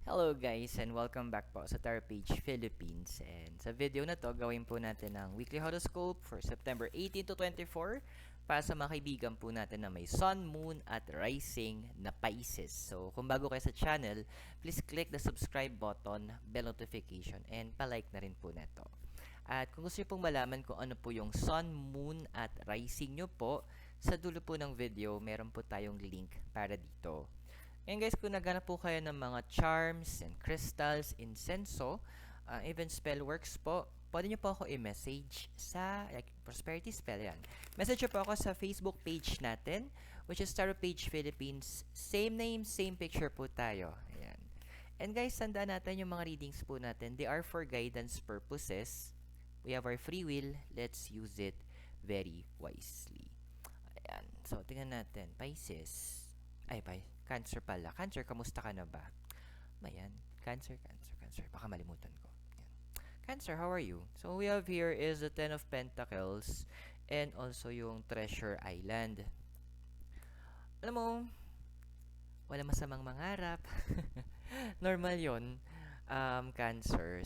Hello guys and welcome back po sa Tara Page Philippines. And sa video na to, gawin po natin ang weekly horoscope for September 18 to 24 para sa mga kaibigan po natin na may Sun, Moon at Rising na Pisces. So kung bago kayo sa channel, please click the subscribe button, bell notification, and palike na rin po neto. At kung gusto niyo pong malaman kung ano po yung Sun, Moon at Rising nyo po, sa dulo po ng video, meron po tayong link para dito. Ngayon guys, kung naghanap po kayo ng mga charms and crystals, incenso, even spell works po, pwede nyo po ako i-message sa Prosperity Spell yan. Message nyo po ako sa Facebook page natin, which is Tarot Page Philippines. Same name, same picture po tayo. Ayan. And guys, tandaan natin yung mga readings po natin. They are for guidance purposes. We have our free will. Let's use it very wisely. Ayan. So, tingnan natin. Pisces. Cancer pala. Cancer, kamusta ka na ba? Ayan. Cancer. Baka malimutan ko. Ayan. Cancer, how are you? So, we have here is the Ten of Pentacles and also yung Treasure Island. Alam mo, wala masamang mangarap. Normal yon, Cancer.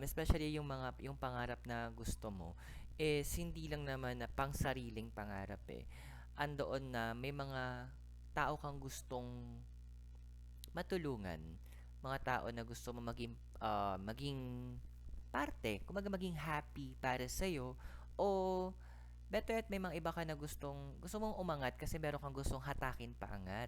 Especially yung pangarap na gusto mo is hindi lang naman na pang sariling pangarap eh. Andoon na may mga tao kang gustong matulungan, mga tao na gusto mo maging parte, kumbaga maging happy para sa'yo, o better at may mga iba ka na gusto mong umangat kasi meron kang gustong hatakin paangat.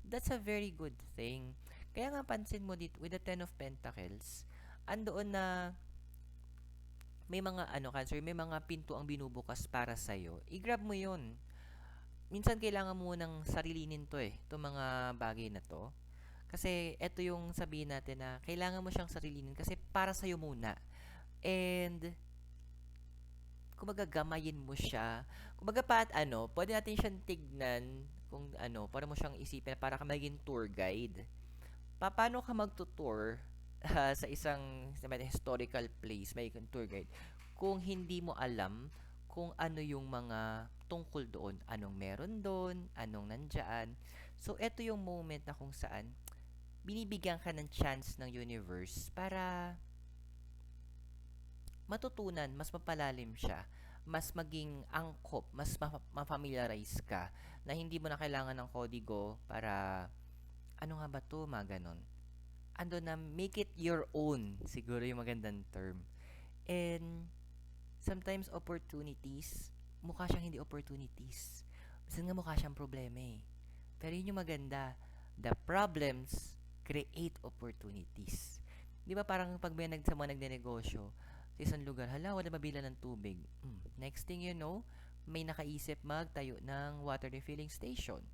That's a very good thing. Kaya nga pansin mo dito with the Ten of Pentacles, andoon na may mga Cancer, may mga pinto ang binubukas para sa'yo. I-grab mo 'yon. Minsan kailangan mo ng sarilinin to itong mga bagay na to. Kasi ito yung sabihin natin na kailangan mo siyang sarilinin kasi para sa'yo muna. And, kumbaga gamayin mo siya. Kumbaga pwede natin siyang tignan kung para mo siyang isipin para ka maging tour guide. Paano ka magtutour sa isang historical place, may tour guide, kung hindi mo alam kung ano yung mga tungkol doon, anong meron doon, anong nandyan. So, eto yung moment na kung saan binibigyan ka ng chance ng universe para matutunan, mas mapalalim siya, mas maging angkop, mas ma-familiarize ka, na hindi mo na kailangan ng kodigo para, ano nga ba to, mga ganon. Ando na, make it your own, siguro yung magandang term. And, sometimes opportunities, mukha siyang hindi opportunities. Minsan nga mukha siyang problema eh. Pero yun yung maganda. The problems create opportunities. Di ba parang pag may nagnenegosyo sa isang lugar, hala, wala mabila ng tubig. Next thing you know, may nakaisip magtayo ng water refilling station.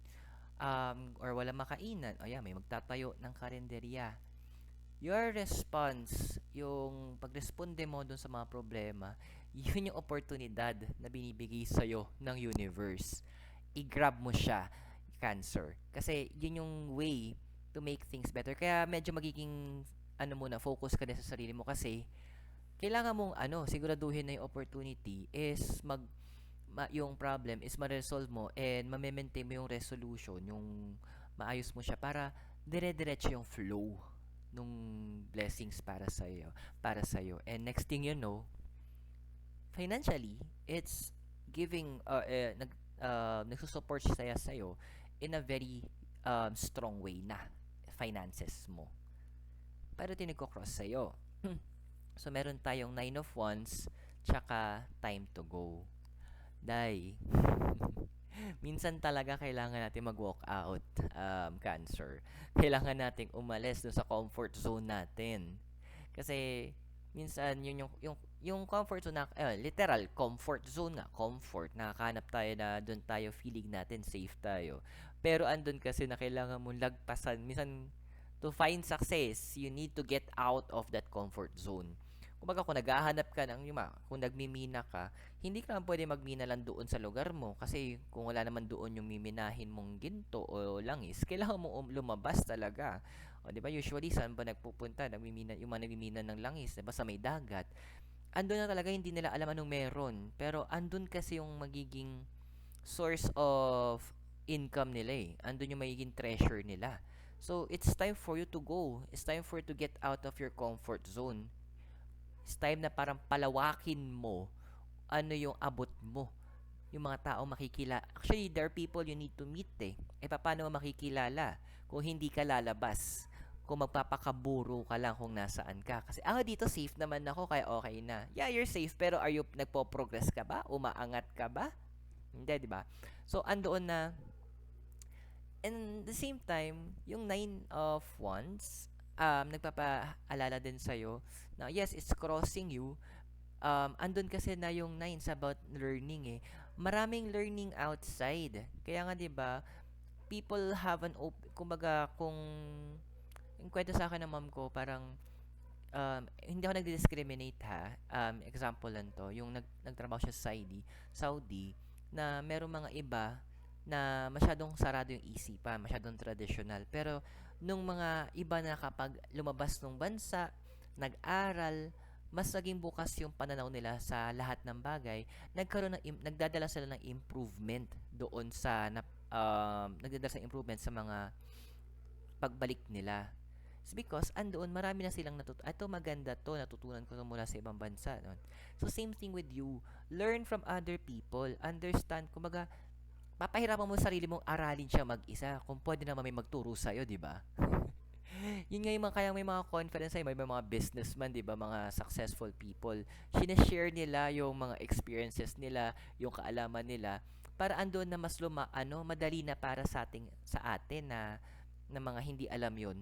Or wala makainan. O yan, may magtatayo ng karinderya. Your response, yung pagresponde mo dun sa mga problema, yun yung oportunidad na binibigay sa'yo ng universe. I-grab mo siya, Cancer. Kasi yun yung way to make things better. Kaya medyo magiging, focus ka din sa sarili mo kasi kailangan mong, siguraduhin na yung opportunity is yung problem is ma-resolve mo and ma-maintain mo yung resolution, yung maayos mo siya para dire-diretso yung flow nung blessings para sa iyo. And next thing you know, financially, it's giving nagsusupport siya sa'yo in a very strong way na finances mo. Pero tinigko-cross sa'yo. So, meron tayong 9 of Wands tsaka time to go. Dai. Minsan talaga kailangan natin mag-walk out, Cancer. Kailangan nating umalis dun sa comfort zone natin. Kasi minsan yun yung comfort zone na literal comfort zone na comfort, nakakahanap tayo na doon tayo feeling natin safe tayo. Pero andun kasi na kailangan mong lagpasan minsan to find success, you need to get out of that comfort zone. Kumbaga kung naghahanap ka ng kung nagmimina ka, hindi ka naman pwede magmina lang doon sa lugar mo kasi kung wala naman doon yung miminahin mong ginto o langis, kailangan mo lumabas talaga. O di ba usually saan ba nagpupunta? Yung mga nagmimina ng langis, di ba sa may dagat. Andun na talaga hindi nila alam anong meron, pero andun kasi yung magiging source of income nila eh. Andun yung magiging treasure nila. So, it's time for you to go. It's time for you to get out of your comfort zone. It's time na parang palawakin mo ano yung abot mo. Yung mga tao makikilala. Actually, there are people you need to meet eh. Eh, paano mo makikilala kung hindi ka lalabas? Kung magpapakaburo ka lang kung nasaan ka. Kasi, dito safe naman ako, kaya okay na. Yeah, you're safe, pero are you nagpo-progress ka ba? Umaangat ka ba? Hindi, di ba? So, andoon na, and the same time, yung Nine of Wands, nagpapaalala din sa'yo na yes, it's crossing you. Andun kasi na yung nines about learning eh. Maraming learning outside. Kaya nga 'di ba, people have kumbaga kung yung kwento sa akin ng mom ko parang hindi ako nagdi-discriminate ha. Example lang to, yung nagtrabaho siya sa Saudi na merong mga iba na masyadong sarado yung isipan, masyadong traditional. Pero nung mga iba na kapag lumabas ng bansa, nag-aral, mas naging bukas yung pananaw nila sa lahat ng bagay, nagdadala sila ng improvement doon sa nagdadala sa improvement sa mga pagbalik nila. It's because andoon marami na silang ito maganda to, natutunan ko to mula sa ibang bansa. No? So same thing with you. Learn from other people. Understand, kumbaga, papahirapan mo sarili mong aralin siya mag-isa kung pwede naman may magturo sa'yo, di ba? Yun nga yung kaya may mga conference ay may mga businessman, 'di ba, mga successful people. Sineshare nila yung mga experiences nila, yung kaalaman nila para andun na mas madali na para sa atin na mga hindi alam 'yon.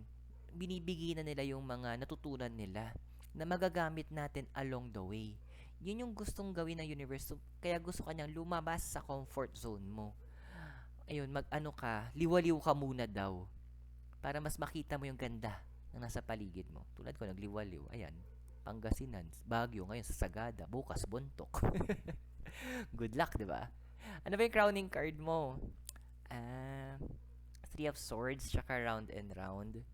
Binibigay na nila yung mga natutunan nila na magagamit natin along the way. Yun yung gustong gawin ng universe. Kaya gusto kanyang lumabas sa comfort zone mo. Ayun, liwaliw ka muna daw para mas makita mo yung ganda na nasa paligid mo. Tulad ko, nagliwaliw. Ayan, Pangasinan, Baguio, ngayon sa Sagada, bukas Bontok. Good luck, di ba? Ano ba yung crowning card mo? Three of Swords, tsaka Round and Round.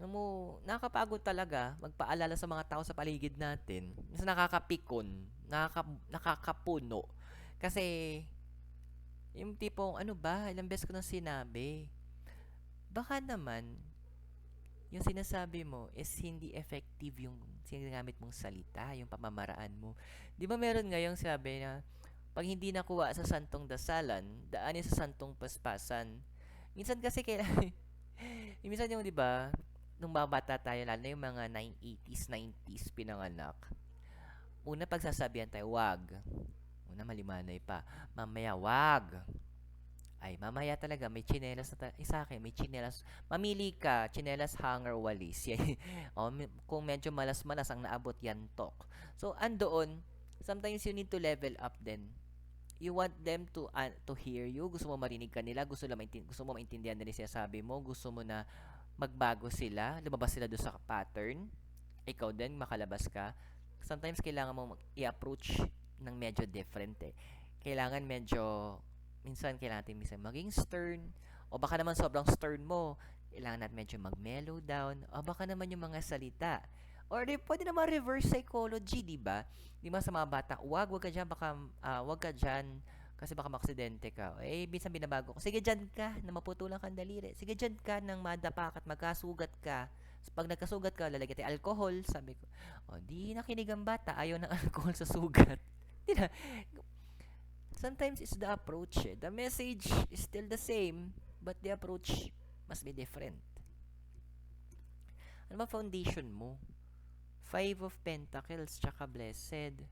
Alam mo, nakakapagod talaga magpaalala sa mga tao sa paligid natin. Mas nakakapikon, nakakapuno. Kasi, yung tipong, ano ba, ilang beses ko nang sinabi, baka naman, yung sinasabi mo is hindi effective yung sinagamit mong salita, yung pamamaraan mo. Di ba meron ngayong sabi na, pag hindi nakuha sa santong dasalan, daanin sa santong paspasan. Minsan kasi kailangan, minsan yung di ba, nung babata tayo, lalo na yung mga 80s, 90s pinanganak, una pagsasabihan tayo, wag. Una malimanay pa, mamaya wag. Ay, mamaya talaga, may tsinelas sa akin, may tsinelas. Mamili ka, tsinelas, hanger, walis. Kung medyo malas-malas ang naabot, yan tok. So, andoon, sometimes you need to level up din. You want them to hear you. Gusto mo marinig kanila. Gusto mo maintindihan nila sinasabi mo. Gusto mo na magbago sila. Lumabas sila doon sa pattern. Ikaw din, makalabas ka. Sometimes, kailangan mo i-approach ng medyo different eh. Kailangan minsan kailangan natin maging stern, o baka naman sobrang stern mo, kailangan natin medyo mag-mellow down, o baka naman yung mga salita, or pwede naman reverse psychology, di ba? Di ba sa mga bata, wag ka dyan, wag ka dyan, kasi baka maksidente ka. Minsan binabago ko, sige dyan ka, na maputulang kang daliri, sige dyan ka, nang madapa at magkasugat ka. So, pag nagkasugat ka, lalagyan tayo alcohol, sabi ko, di nakinig ang bata, ayaw ng alcohol sa sugat. Di na, sometimes it's the approach. The message is still the same, but the approach must be different. Ano ba foundation mo? Five of Pentacles, tsaka Blessed.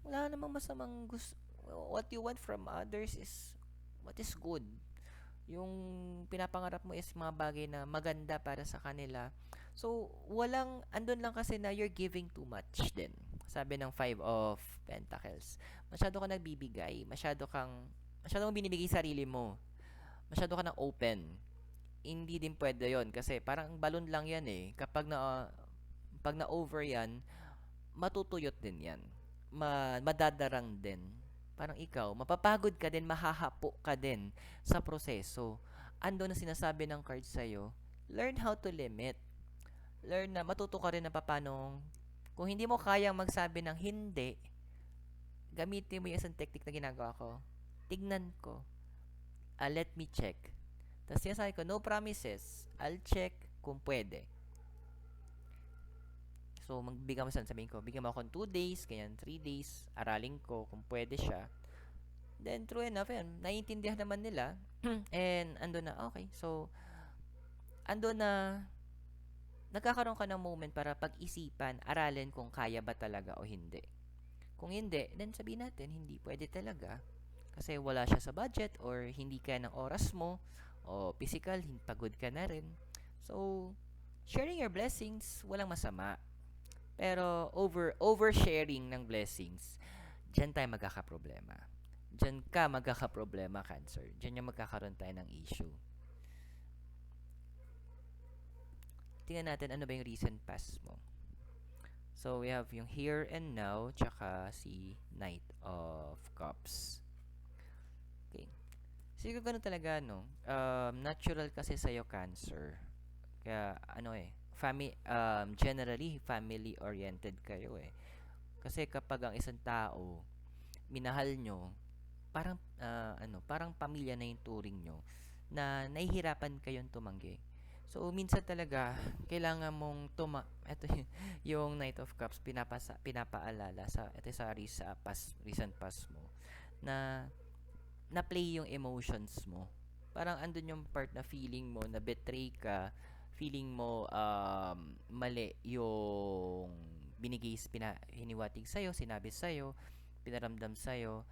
Wala namang masamang gusto. What you want from others is what is good. Yung pinapangarap mo is mga bagay na maganda para sa kanila. So, andun lang kasi na you're giving too much din. Sabi ng Five of Pentacles. Masyado ka nagbibigay. Masyado mong binibigay sarili mo. Masyado ka nang open. Hindi din pwede yon kasi parang balon lang yan eh. Pag na-over yan, matutuyot din yan. Madadarang din. Parang ikaw, mapapagod ka din, mahahapo ka din sa proseso. Ando na sinasabi ng card sa'yo, learn how to limit. Learn na, matuto ka rin na paano. Kung hindi mo kayang magsabi ng hindi, gamitin mo yung isang technique na ginagawa ko. Tignan ko. Let me check. Tapos sinasabi ko, no promises. I'll check kung pwede. So, magbigay mo sabihin ko, bigyan mo ako ng 2 days, ganyan, 3 days, aralin ko kung pwede siya. Then, true enough, yun, naiintindihan naman nila, and ando na, okay, so, ando na, nagkakaroon ka ng moment para pag-isipan, aralin kung kaya ba talaga o hindi. Kung hindi, then sabihin natin, hindi pwede talaga, kasi wala siya sa budget, or hindi kaya ng oras mo, o physical, pagod ka na rin. So, sharing your blessings, walang masama. Pero oversharing ng blessings, diyan tayo magkakaproblema. Diyan ka magkakaproblema, Cancer. Diyan yung magkakaroon tayo ng issue. Tingnan natin ano ba yung recent past mo. So, we have yung here and now, tsaka si Knight of Cups. Okay. Siguro ganun talaga, no? Natural kasi sa'yo, Cancer. Kaya, generally, family-oriented kayo eh. Kasi kapag ang isang tao, minahal nyo, parang pamilya na yung turing nyo, na nahihirapan kayong tumanggi. So, minsan talaga, kailangan mong ito yung Knight of Cups, pinapaalala ito sa recent past mo, na na-play yung emotions mo. Parang andun yung part na feeling mo, na betray ka, feeling mo mali yung hiniwatig sa'yo, sinabi sa'yo, pinaramdam sa'yo.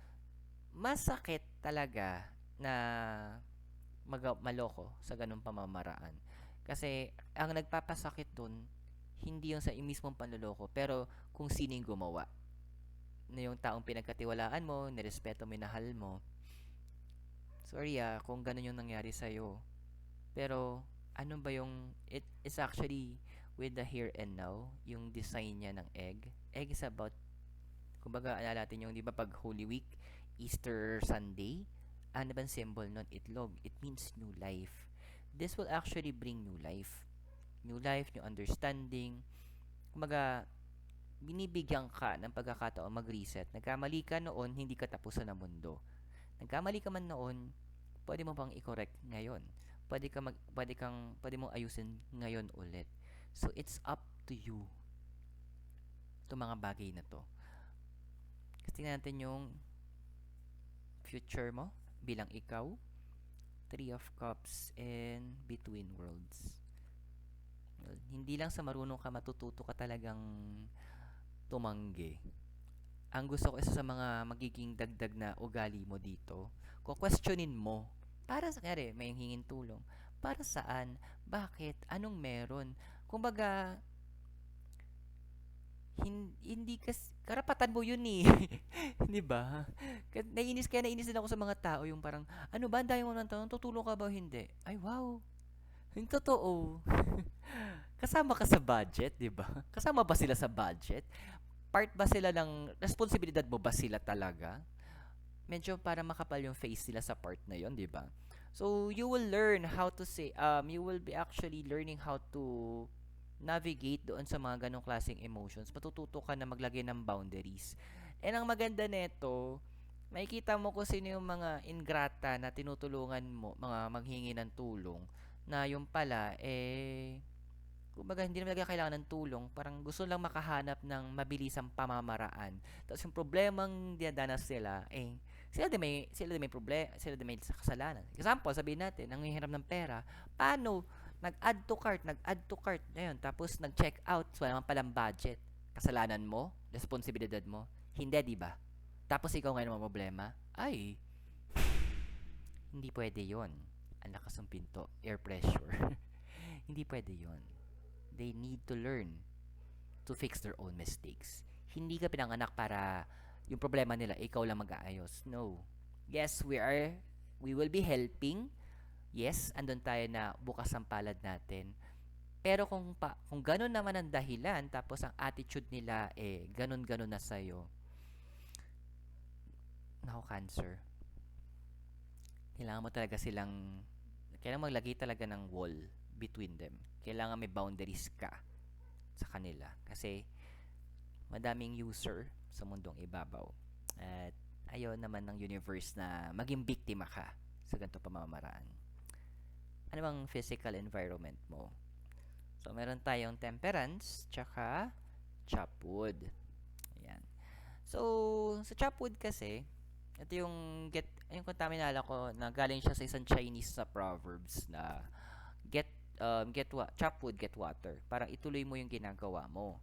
Masakit talaga na maloko sa ganung pamamaraan. Kasi ang nagpapasakit dun, hindi yung sa mismong panloloko, pero kung sino yung gumawa. Na yung taong pinagkatiwalaan mo, nirespeto, minahal mo. Sorry kung ganun yung nangyari sa'yo. Pero, ano ba yung, it's actually with the here and now, yung design niya ng egg. Egg is about, kumbaga, alala natin yung, di ba, pag Holy Week, Easter Sunday, ano bang symbol nun? Itlog. It means new life. This will actually bring new life. New life, new understanding. Kumbaga, binibigyan ka ng pagkakataon mag-reset. Nagkamali ka noon, hindi ka tapusan ng mundo. Nagkamali ka man noon, pwede mo pang i-correct ngayon. Pwede mong ayusin ngayon ulit. So, it's up to you. Itong mga bagay na to. Kasi tingnan natin yung future mo bilang ikaw. 3 of Cups and Between Worlds. Well, hindi lang sa marunong ka, matututo ka talagang tumanggi. Ang gusto ko isa sa mga magiging dagdag na ugali mo dito, questionin mo. Para sa may hingin tulong. Para saan? Bakit? Anong meron? Kumbaga, hindi karapatan mo yun eh. Di ba? Nainis din ako sa mga tao yung parang, ano ba, ang dami mo ng tanong, tutulong ka ba o hindi? Ay, wow. Yung totoo. Kasama ka sa budget, di ba? Kasama ba sila sa budget? Part ba sila ng, responsibilidad mo ba sila talaga? Medyo para makapal yung face nila sa part na yon, di ba? So, you will learn how to say, you will be actually learning how to navigate doon sa mga ganong klaseng emotions. Matututo ka na maglagay ng boundaries. And ang maganda nito, makikita mo kung sino yung mga ingrata na tinutulungan mo, mga maghingi ng tulong, na yung pala, kumbaga hindi naman talaga kailangan ng tulong, parang gusto lang makahanap ng mabilisang pamamaraan. Tapos yung problemang dinadanas nila, sila din may problema, sila din may kasalanan. Example, sabihin natin, ang hihiram ng pera, paano nag-add to cart, ngayon, tapos nag-check out, so wala naman palang budget. Kasalanan mo? Responsibilidad mo? Hindi, di ba? Tapos ikaw ngayon ang problema? Ay, hindi pwede yon. Ang lakas ng pinto, air pressure. Hindi pwede yon. They need to learn to fix their own mistakes. Hindi ka pinanganak para yung problema nila, ikaw lang mag-aayos. No. Yes, we will be helping. Yes, andun tayo na bukas ang palad natin. Pero kung ganun naman ang dahilan, tapos ang attitude nila ganun-ganun na sa'yo, nako, Cancer. Kailangan maglagay talaga ng wall between them. Kailangan may boundaries ka sa kanila. Kasi, madaming user sa mundong ibabaw. At ayaw naman ng universe na maging biktima ka sa ganito pamamaraan. Ano bang physical environment mo? So, meron tayong temperance, tsaka chopwood. Ayan. So, sa chopwood kasi, ito yung kontaminala ko na galing siya sa isang Chinese na proverbs na chop wood, get water. Parang ituloy mo yung ginagawa mo.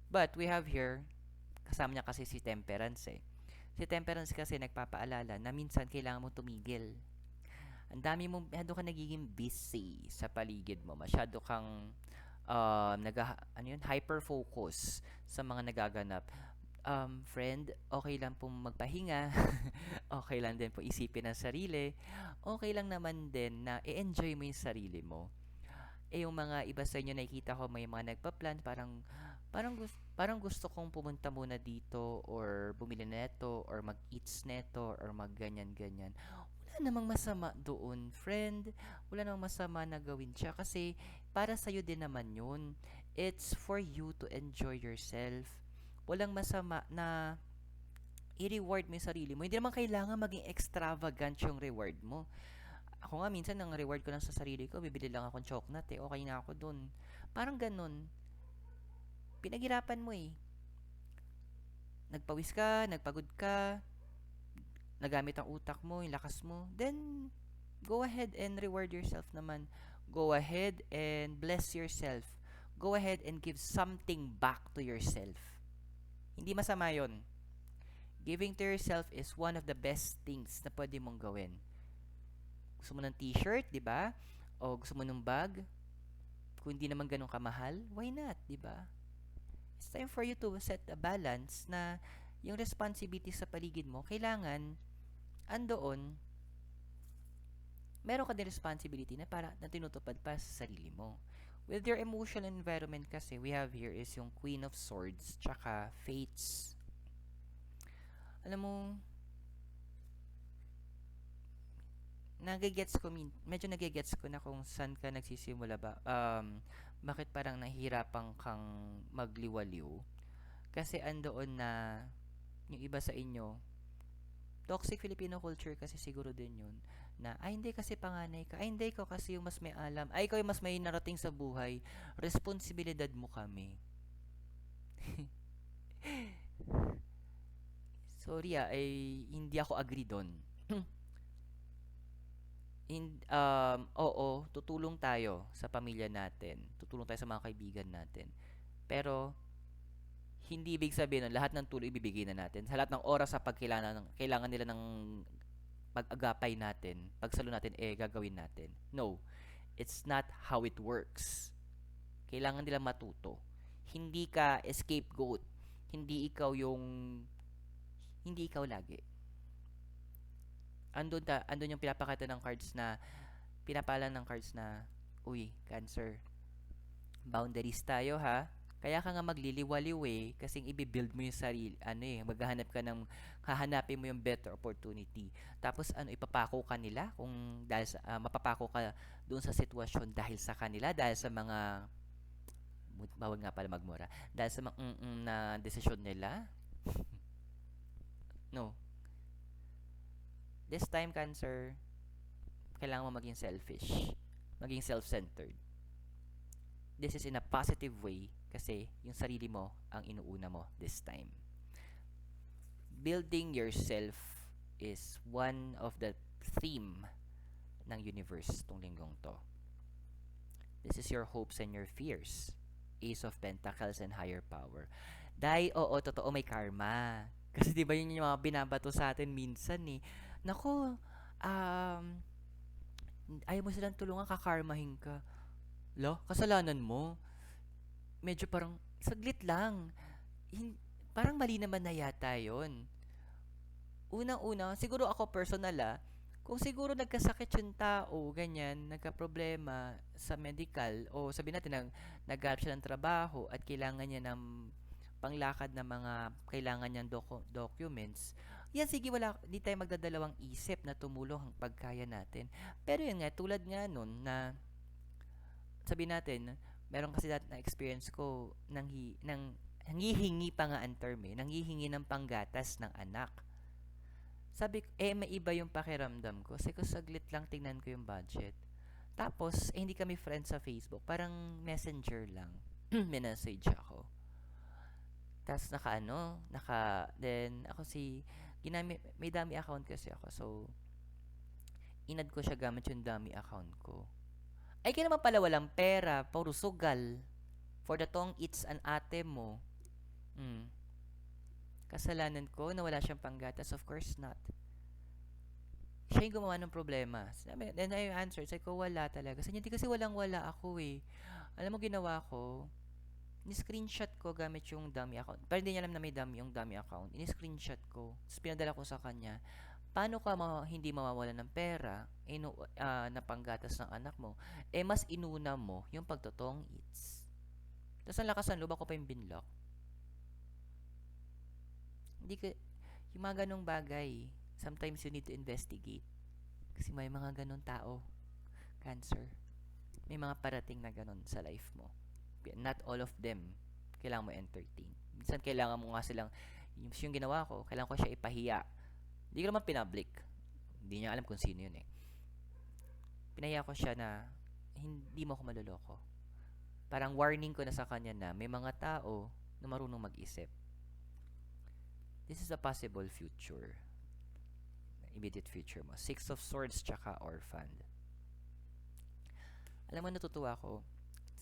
But we have here, kasama niya kasi si Temperance eh. Si Temperance kasi nagpapaalala na minsan kailangan mo tumigil. Ang dami mo, masyado ka nagiging busy sa paligid mo. Masyado kang hyper-focus sa mga nagaganap. Friend, okay lang pong magpahinga. Okay lang din po isipin ang sarili. Okay lang naman din na i-enjoy mo yung sarili mo. Yung mga iba sa inyo nakikita ko may mga nagpa-plan parang gusto kong pumunta muna dito or bumili neto or mag-eats neto or mag-ganyan-ganyan. Wala namang masama doon, friend. Wala namang masama na gawin siya kasi para sa'yo din naman yun. It's for you to enjoy yourself. Walang masama na i-reward mo yung sarili mo. Hindi naman kailangan maging extravagant yung reward mo. Ako nga minsan ang reward ko lang sa sarili ko, bibili lang akong chocolate eh, okay na ako dun. Parang ganun. Pinaghirapan mo eh. Nagpawis ka, nagpagod ka, nagamit ang utak mo, yung lakas mo, then go ahead and reward yourself naman. Go ahead and bless yourself. Go ahead and give something back to yourself. Hindi masama yon. Giving to yourself is one of the best things na pwede mong gawin. Gusto mo ng t-shirt, di ba? O gusto mo ng bag? Kung hindi naman ganun kamahal, why not, di ba? It's time for you to set a balance na yung responsibility sa paligid mo, kailangan andoon, meron ka din responsibility na para na tinutupad pa sa sarili mo. With your emotional environment kasi, we have here is yung Queen of Swords tsaka Fates. Alam mo, medyo nagigets ko na kung saan ka nagsisimula ba. Bakit parang nahihirapan kang magliwaliw? Kasi andoon na yung iba sa inyo, toxic Filipino culture kasi siguro din yun, na, ay hindi kasi panganay ka, ay hindi ko kasi yung mas may alam, ay ikaw yung mas may narating sa buhay, responsibilidad mo kami. Sorry ay hindi ako agree doon. Oo, tutulong tayo sa pamilya natin. Tutulong tayo sa mga kaibigan natin. Pero, hindi ibig sabihin na lahat ng tulong ibibigay na natin. Sa lahat ng oras sa kailangan nila ng pag-agapay natin, pagsalo natin, gagawin natin. No, it's not how it works. Kailangan nila matuto. Hindi ka scapegoat. Hindi ikaw lagi. Andun yung pinapakita ng cards na, pinapalan ng cards na, uy, Cancer, boundaries tayo ha. Kaya ka nga magliliwaliw eh, kasi i-build mo yung sarili, hahanapin mo yung better opportunity. Tapos ipapako ka nila kung mapapako ka doon sa sitwasyon dahil sa kanila, dahil sa mga, bawal nga pala magmura, dahil sa mga na desisyon nila. No. This time, Cancer, kailangan mo maging selfish, maging self-centered. This is in a positive way kasi yung sarili mo ang inuuna mo this time. Building yourself is one of the theme ng universe tong linggong to. This is your hopes and your fears. Ace of Pentacles and higher power. Oo, totoo, may karma. Kasi di ba yun yung mga binabato sa atin minsan eh. Nako, ayaw mo silang tulungan, kakarmahin ka. Kasalanan mo. Medyo parang, saglit lang. Parang mali naman na yata yun. Unang-una, siguro ako personal kung siguro nagkasakit yung tao, ganyan, nagka-problema sa medical, o sabihin natin, nag-gap siya ng trabaho at kailangan niya ng panglakad na mga kailangan niyang documents, yan, sige, di tayo magdadalawang isip na tumulong ang pagkaya natin. Pero yun nga, tulad nga nun na, sabihin natin, meron kasi na experience ko, nanghihingi pa nga ang term nanghihingi ng panggatas ng anak. Sabi ko, may iba yung pakiramdam ko. Kasi ko saglit lang tingnan ko yung budget. Tapos, hindi kami friends sa Facebook. Parang messenger lang. Minessage ako. Tapos then ako may dummy account kasi ako. So, inad ko siya gamit yung dummy account ko. Ay, kaya naman pala walang pera. Puro sugal. For the tong it's an ate mo. Hmm. Kasalanan ko na wala siyang panggatas. Of course not. Siya yung gumawa ng problema. Then I answered. Sabi ko, wala talaga. Sabi niya, hindi kasi walang-wala ako eh. Alam mo ginawa ko? Ni-screenshot ko gamit yung dummy account. Pero hindi niya alam na may yung dummy account. Ini-screenshot ko. Tapos pinadala ko sa kanya. Paano ka hindi mawawala ng pera na panggatas ng anak mo? Mas inuna mo yung pagtotong eats. Tapos ang lakas ng loob ako pa yung binlock. Hindi ka, yung mga ganong bagay, sometimes you need to investigate. Kasi may mga ganong tao. Cancer. May mga parating na ganon sa life mo. Not all of them kailangan mo entertain. Minsan kailangan mo nga silang, yung ginawa ko, kailangan ko siya ipahiya. Hindi ko naman pinablik. Hindi niya alam kung sino yun eh. Pinahiya ko siya na hindi mo ako maluloko. Parang warning ko na sa kanya na may mga tao na marunong mag-isip. This is a possible future. Immediate future mo. Six of Swords tsaka Orphaned. Alam mo, natutuwa ako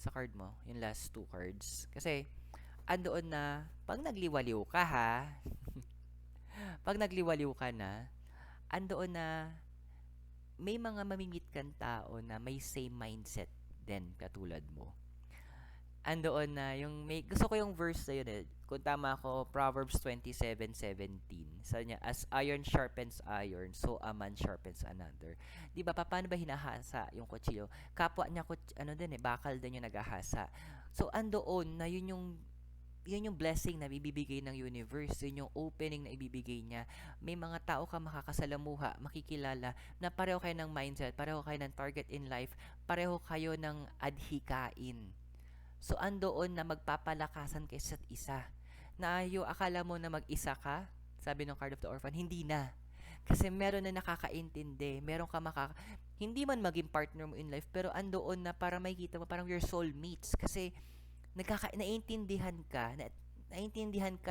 sa card mo, yung last two cards. Kasi, andoon na, pag nagliwaliw ka ha, pag nagliwaliw ka na, andoon na, may mga mamimit kang tao na may same mindset din katulad mo. Andoon na, gusto ko yung verse na yun eh. Kung tama ako, Proverbs 27:17. Sabi niya, as iron sharpens iron, so a man sharpens another. Di ba, paano ba hinahasa yung kutsilyo? Kapwa niya, bakal din yung naghahasa. So, andoon na yun yung blessing na ibibigay ng universe, yun yung opening na ibibigay niya. May mga tao ka makakasalamuha, makikilala, na pareho kayo ng mindset, pareho kayo ng target in life, pareho kayo ng adhikain. So, andoon na magpapalakasan kayo sa isa. Na akala mo na mag-isa ka, sabi ng card of the orphan, hindi na. Kasi meron na nakakaintindi, meron ka hindi man maging partner mo in life, pero andoon na para makikita mo, parang your soulmates. Kasi, naiintindihan ka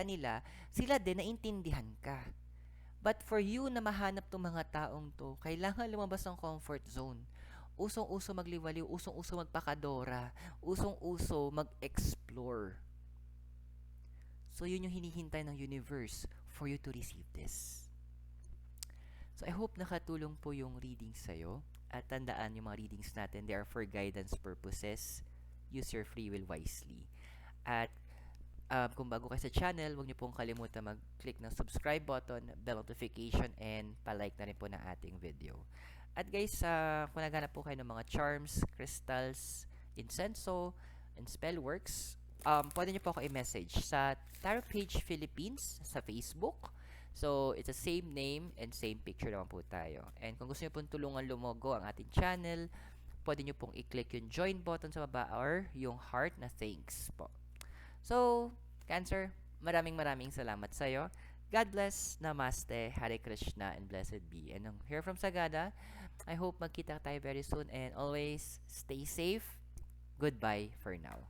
nila, sila din naiintindihan ka. But for you na mahanap tong mga taong to, kailangan lumabas ng comfort zone. Usong-uso magliwaliw, usong-uso magpakadora, usong-uso mag-explore. So, yun yung hinihintay ng universe for you to receive this. So, I hope nakatulong po yung reading sa'yo. At tandaan yung mga readings natin, they are for guidance purposes. Use your free will wisely. At kung bago kayo sa channel, huwag niyo pong kalimutan mag-click ng subscribe button, bell notification, and palike na rin po ng ating video. At guys, kung naghanap po kayo ng mga charms, crystals, incenso, and spellworks, pwede nyo po ako i-message sa Tarot Page Philippines sa Facebook. So, it's the same name and same picture naman po tayo. And kung gusto nyo pong tulungan lumogo ang ating channel, pwede nyo pong i-click yung join button sa baba or yung heart na thanks po. So, Cancer, maraming salamat sa'yo. God bless, Namaste, Hare Krishna, and blessed be. And I'm here from Sagada. I hope magkita tayo very soon and always stay safe. Goodbye for now.